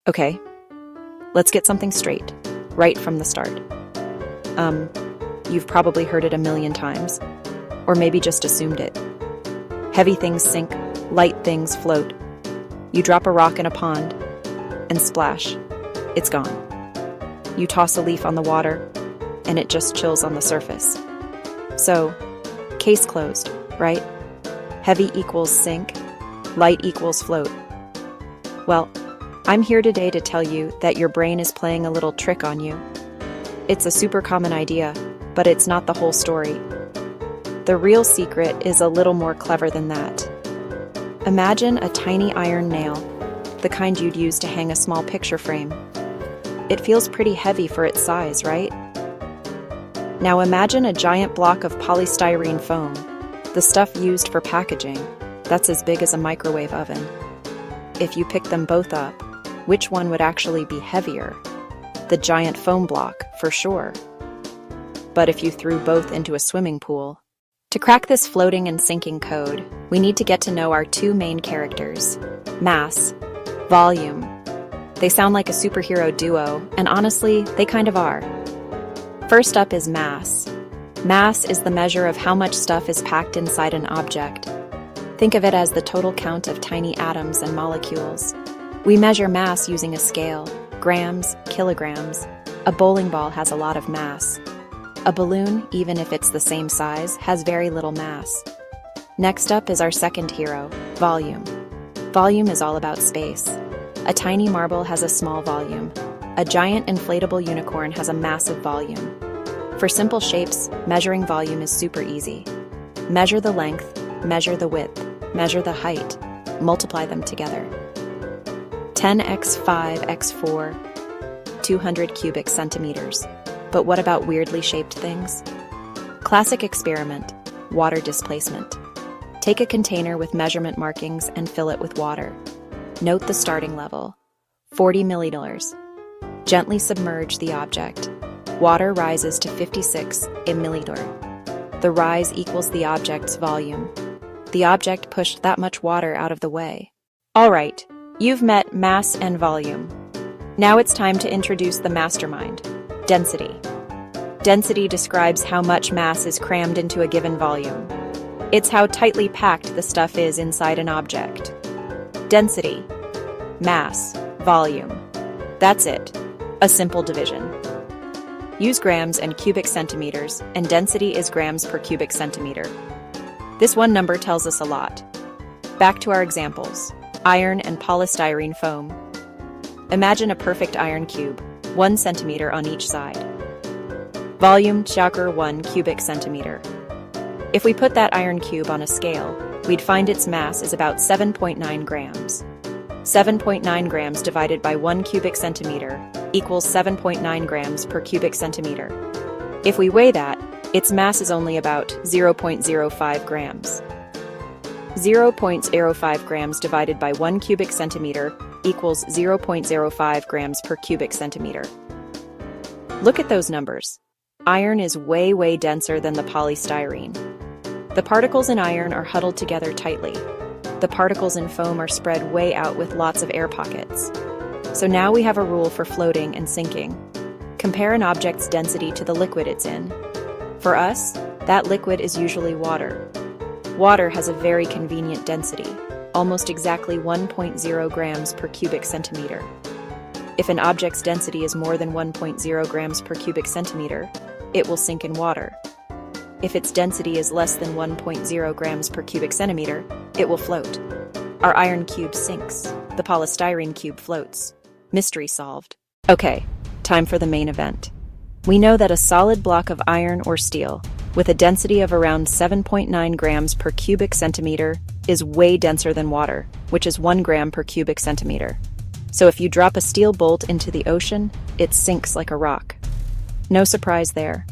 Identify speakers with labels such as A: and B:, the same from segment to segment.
A: Okay, let's get something straight, right from the start. You've probably heard it a million times, or maybe just assumed it. Heavy things sink, light things float. You drop a rock in a pond, and splash, it's gone. You toss a leaf on the water, and it just chills on the surface. So, case closed, right? Heavy equals sink, light equals float. Well, I'm here today to tell you that your brain is playing a little trick on you. It's a super common idea, but it's not the whole story. The real secret is a little more clever than that. Imagine a tiny iron nail, the kind you'd use to hang a small picture frame. It feels pretty heavy for its size, right? Now imagine a giant block of polystyrene foam, the stuff used for packaging, that's as big as a microwave oven. If you pick them both up, which one would actually be heavier? The giant foam block, for sure. But if you threw both into a swimming pool? To crack this floating and sinking code, we need to get to know our two main characters: mass, volume. They sound like a superhero duo, and honestly, they kind of are. First up is mass. Mass is the measure of how much stuff is packed inside an object. Think of it as the total count of tiny atoms and molecules. We measure mass using a scale: grams, kilograms. A bowling ball has a lot of mass. A balloon, even if it's the same size, has very little mass. Next up is our second hero, volume. Volume is all about space. A tiny marble has a small volume. A giant inflatable unicorn has a massive volume. For simple shapes, measuring volume is super easy. Measure the length, measure the width, measure the height, multiply them together. 10x 5x 4, 200 cubic centimeters. But what about weirdly shaped things? Classic experiment, water displacement. Take a container with measurement markings and fill it with water. Note the starting level, 40 milliliters. Gently submerge the object. Water rises to 56 milliliter. The rise equals the object's volume. The object pushed that much water out of the way. All right, you've met mass and volume. Now it's time to introduce the mastermind, density. Density describes how much mass is crammed into a given volume. It's how tightly packed the stuff is inside an object. Density, mass, volume. That's it, a simple division. Use grams and cubic centimeters, and density is grams per cubic centimeter. This one number tells us a lot. Back to our examples, iron and polystyrene foam. Imagine a perfect iron cube, 1 centimeter on each side. Volume, chakra 1 cubic centimeter. If we put that iron cube on a scale, we'd find its mass is about 7.9 grams. 7.9 grams divided by 1 cubic centimeter equals 7.9 grams per cubic centimeter. If we weigh that, its mass is only about 0.05 grams. 0.05 grams divided by 1 cubic centimeter equals 0.05 grams per cubic centimeter. Look at those numbers. Iron is way denser than the polystyrene. The particles in iron are huddled together tightly. The particles in foam are spread way out with lots of air pockets. So now we have a rule for floating and sinking. Compare an object's density to the liquid it's in. For us, that liquid is usually water. Water has a very convenient density, almost exactly 1.0 grams per cubic centimeter. If an object's density is more than 1.0 grams per cubic centimeter, it will sink in water. If its density is less than 1.0 grams per cubic centimeter, it will float. Our iron cube sinks. The polystyrene cube floats. Mystery solved. Okay, time for the main event. We know that a solid block of iron or steel, with a density of around 7.9 grams per cubic centimeter, is way denser than water, which is 1 gram per cubic centimeter. So if you drop a steel bolt into the ocean, it sinks like a rock. No surprise there.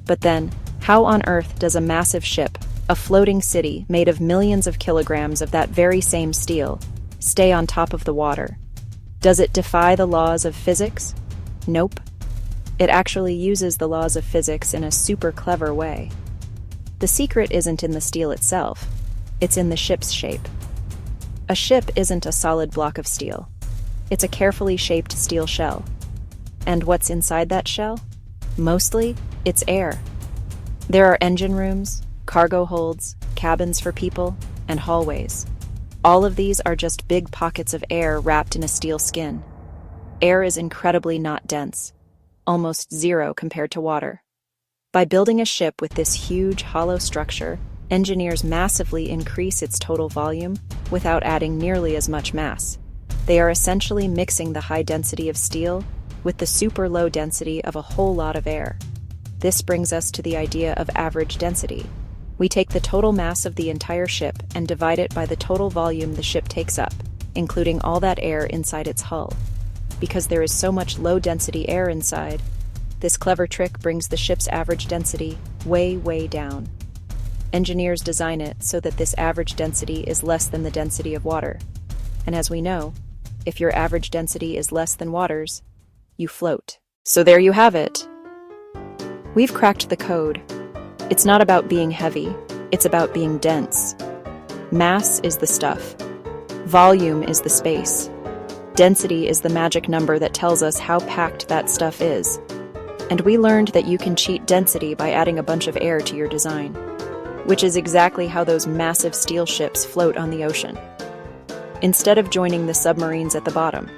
A: But then, how on earth does a massive ship, a floating city made of millions of kilograms of that very same steel, stay on top of the water? Does it defy the laws of physics? Nope. It actually uses the laws of physics in a super clever way. The secret isn't in the steel itself, it's in the ship's shape. A ship isn't a solid block of steel. It's a carefully shaped steel shell. And what's inside that shell? Mostly, it's air. There are engine rooms, cargo holds, cabins for people, and hallways. All of these are just big pockets of air wrapped in a steel skin. Air is incredibly not dense, almost zero compared to water. By building a ship with this huge, hollow structure, engineers massively increase its total volume without adding nearly as much mass. They are essentially mixing the high density of steel with the super low density of a whole lot of air. This brings us to the idea of average density. We take the total mass of the entire ship and divide it by the total volume the ship takes up, including all that air inside its hull. Because there is so much low-density air inside, this clever trick brings the ship's average density way, way down. Engineers design it so that this average density is less than the density of water. And as we know, if your average density is less than water's, you float. So there you have it. We've cracked the code. It's not about being heavy, it's about being dense. Mass is the stuff. Volume is the space. Density is the magic number that tells us how packed that stuff is. And we learned that you can cheat density by adding a bunch of air to your design, which is exactly how those massive steel ships float on the ocean. Instead of joining the submarines at the bottom,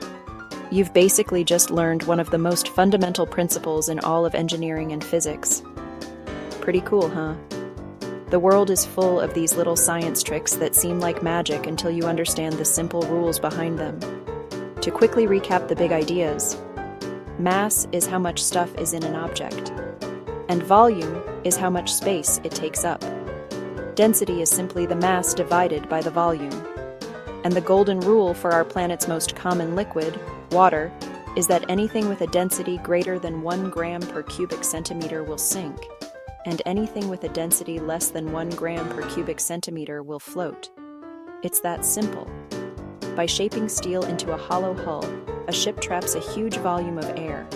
A: you've basically just learned one of the most fundamental principles in all of engineering and physics. Pretty cool, huh? The world is full of these little science tricks that seem like magic until you understand the simple rules behind them. To quickly recap the big ideas, mass is how much stuff is in an object, and volume is how much space it takes up. Density is simply the mass divided by the volume. And the golden rule for our planet's most common liquid, water, is that anything with a density greater than 1 gram per cubic centimeter will sink, and anything with a density less than 1 gram per cubic centimeter will float. It's that simple. By shaping steel into a hollow hull, a ship traps a huge volume of air,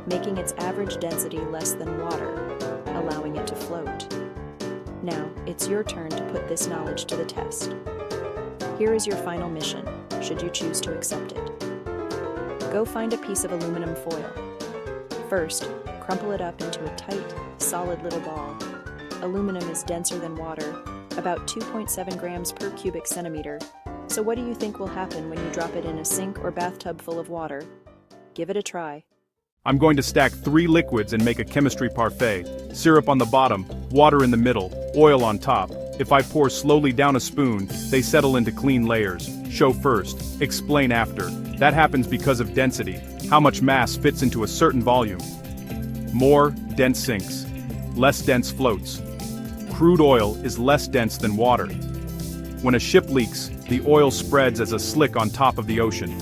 A: making its average density less than water, allowing it to float. Now, it's your turn to put this knowledge to the test. Here is your final mission, should you choose to accept it. Go find a piece of aluminum foil. First, crumple it up into a tight, solid little ball. Aluminum is denser than water, about 2.7 grams per cubic centimeter. So what do you think will happen when you drop it in a sink or bathtub full of water? Give it a try.
B: I'm going to stack 3 liquids and make a chemistry parfait. Syrup on the bottom, water in the middle, oil on top. If I pour slowly down a spoon, they settle into clean layers. Show first, explain after. That happens because of density, how much mass fits into a certain volume. More dense sinks, less dense floats. Crude oil is less dense than water. When a ship leaks, the oil spreads as a slick on top of the ocean.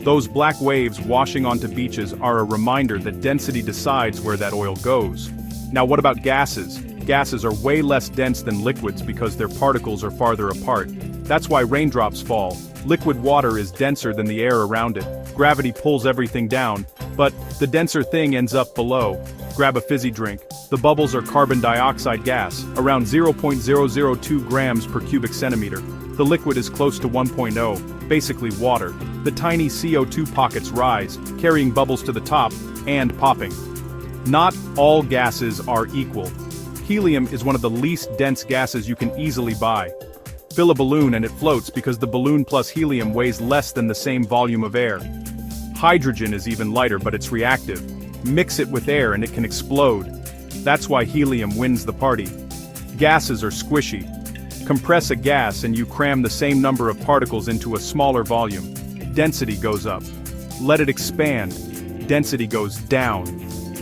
B: Those black waves washing onto beaches are a reminder that density decides where that oil goes. Now what about gases? Gases are way less dense than liquids because their particles are farther apart. That's why raindrops fall. Liquid water is denser than the air around it. Gravity pulls everything down, but the denser thing ends up below. Grab a fizzy drink. The bubbles are carbon dioxide gas, around 0.002 grams per cubic centimeter. The liquid is close to 1.0, basically water. The tiny CO2 pockets rise, carrying bubbles to the top, and popping. Not all gases are equal. Helium is one of the least dense gases you can easily buy. Fill a balloon and it floats because the balloon plus helium weighs less than the same volume of air. Hydrogen is even lighter, but it's reactive. Mix it with air and it can explode. That's why helium wins the party. Gases are squishy. Compress a gas and you cram the same number of particles into a smaller volume. Density goes up. Let it expand. Density goes down.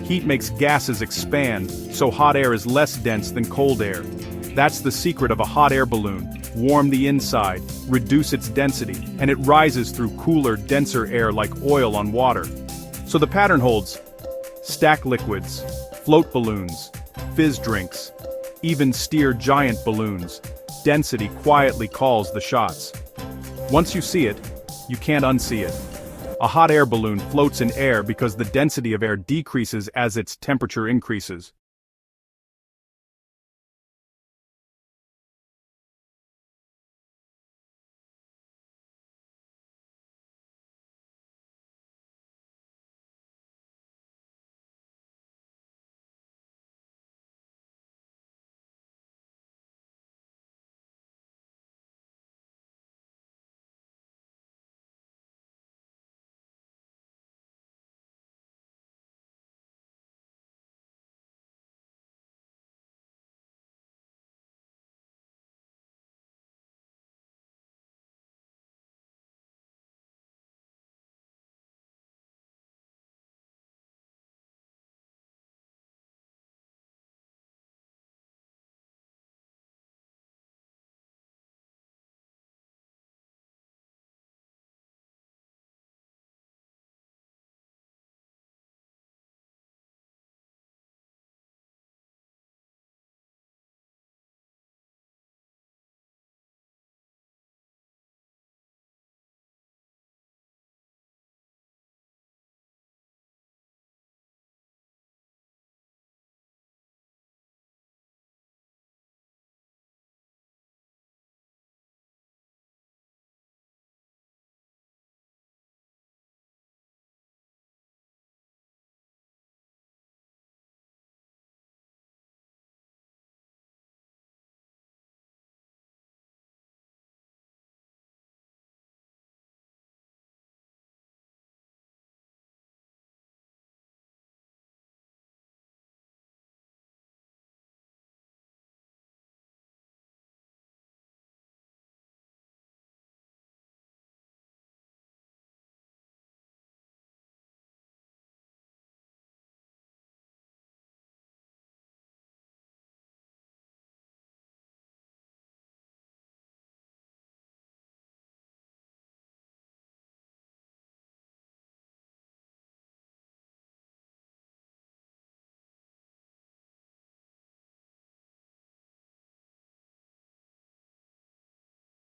B: Heat makes gases expand, so hot air is less dense than cold air. That's the secret of a hot air balloon. Warm the inside, reduce its density, and it rises through cooler, denser air like oil on water. So the pattern holds. Stack liquids, float balloons, fizz drinks, even steer giant balloons. Density quietly calls the shots. Once you see it, you can't unsee it. A hot air balloon floats in air because the density of air decreases as its temperature increases.